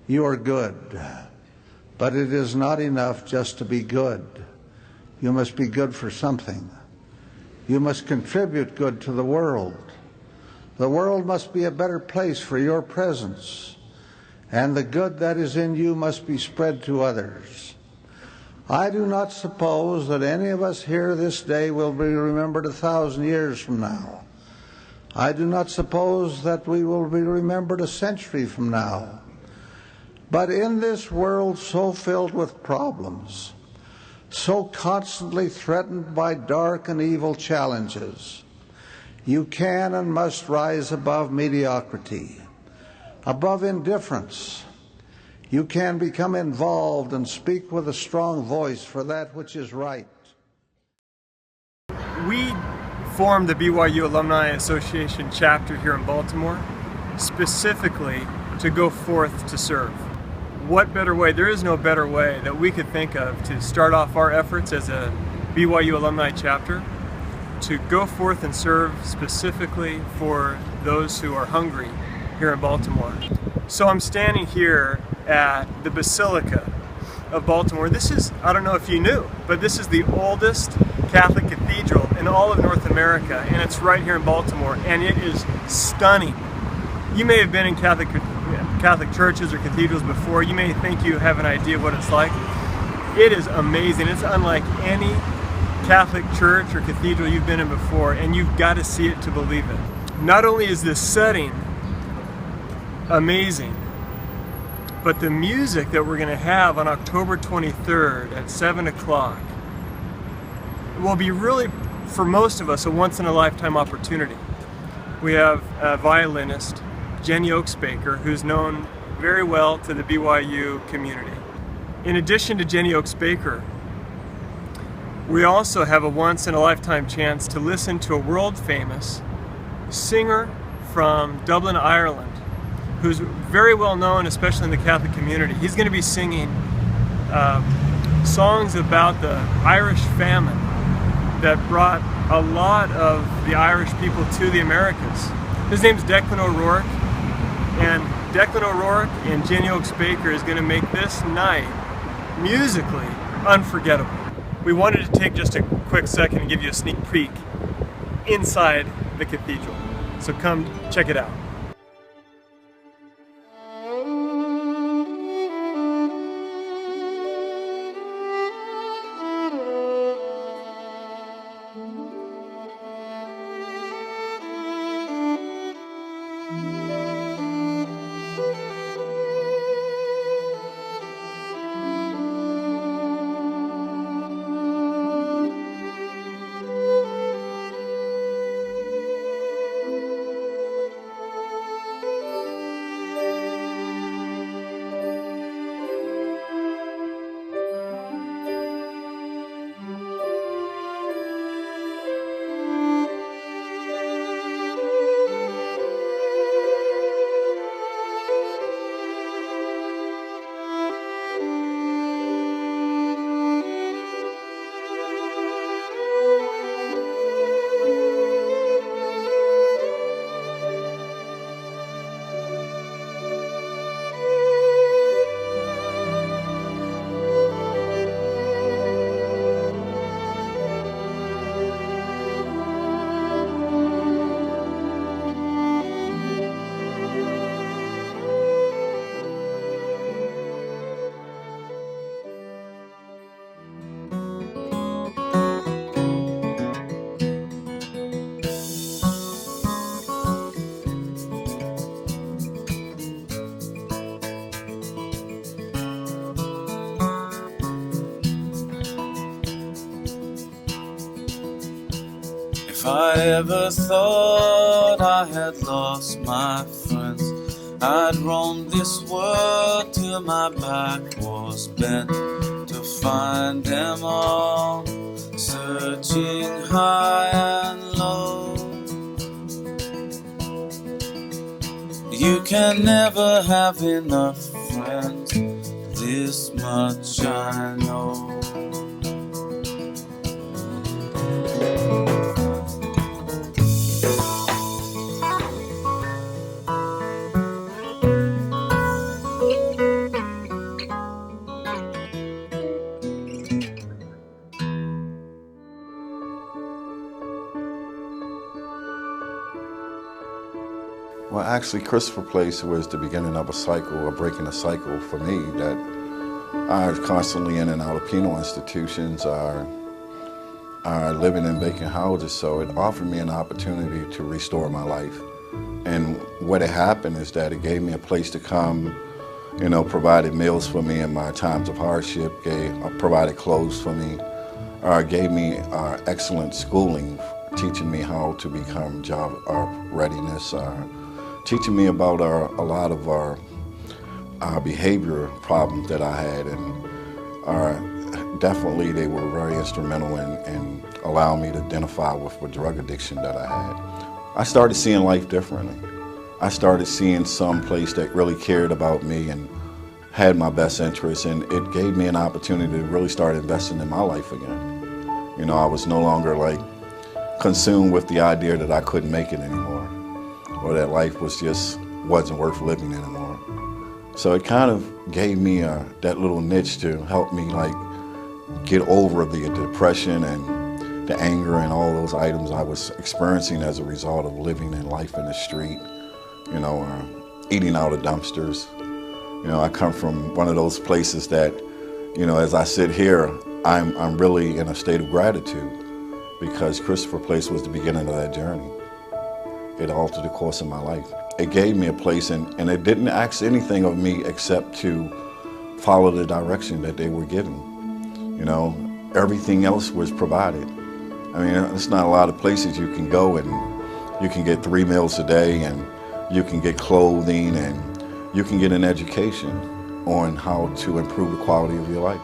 You are good, but it is not enough just to be good. You must be good for something. You must contribute good to the world. The world must be a better place for your presence, and the good that is in you must be spread to others. I do not suppose that any of us here this day will be remembered 1,000 years from now. I do not suppose that we will be remembered a century from now. But in this world so filled with problems, so constantly threatened by dark and evil challenges, you can and must rise above mediocrity, above indifference. You can become involved and speak with a strong voice for that which is right. We formed the BYU Alumni Association chapter here in Baltimore specifically to go forth to serve. What better way? There is no better way that we could think of to start off our efforts as a BYU Alumni chapter to go forth and serve specifically for those who are hungry here in Baltimore. So I'm standing here at the Basilica of Baltimore. This is, I don't know if you knew, but this is the oldest Catholic cathedral in all of North America, and it's right here in Baltimore, and it is stunning. You may have been in Catholic churches or cathedrals before. You may think you have an idea of what it's like. It is amazing. It's unlike any Catholic church or cathedral you've been in before, and you've got to see it to believe it. Not only is this setting amazing, but the music that we're going to have on October 23rd at 7 o'clock will be really, for most of us, a once-in-a-lifetime opportunity. We have a violinist, Jenny Oaks-Baker, who's known very well to the BYU community. In addition to Jenny Oaks-Baker, we also have a once-in-a-lifetime chance to listen to a world-famous singer from Dublin, Ireland, who's very well known, especially in the Catholic community. He's going to be singing songs about the Irish famine that brought a lot of the Irish people to the Americas. His name's Declan O'Rourke, and Declan O'Rourke and Jenny Oaks-Baker is going to make this night musically unforgettable. We wanted to take just a quick second and give you a sneak peek inside the cathedral. So come check it out. If I ever thought I had lost my friends, I'd roam this world till my back was bent to find them all, searching high and low. You can never have enough friends, this much I know. Well, actually, Christopher Place was the beginning of a cycle, breaking a cycle for me, that I was constantly in and out of penal institutions, living in vacant houses, so it offered me an opportunity to restore my life. And what had happened is that it gave me a place to come, provided meals for me in my times of hardship, provided clothes for me, gave me excellent schooling, teaching me how to become job readiness, teaching me about a lot of our behavior problems that I had, and definitely they were very instrumental in allowing me to identify with the drug addiction that I had. I started seeing life differently. I started seeing some place that really cared about me and had my best interests, and it gave me an opportunity to really start investing in my life again. I was no longer consumed with the idea that I couldn't make it anymore, or that life wasn't worth living anymore. So it kind of gave me that little niche to help me get over the depression and the anger and all those items I was experiencing as a result of living in life in the street, eating out of dumpsters. I come from one of those places that, as I sit here, I'm really in a state of gratitude, because Christopher Place was the beginning of that journey. It altered the course of my life. It gave me a place, and it didn't ask anything of me except to follow the direction that they were giving. Everything else was provided. I mean, there's not a lot of places you can go and you can get 3 meals a day, and you can get clothing, and you can get an education on how to improve the quality of your life.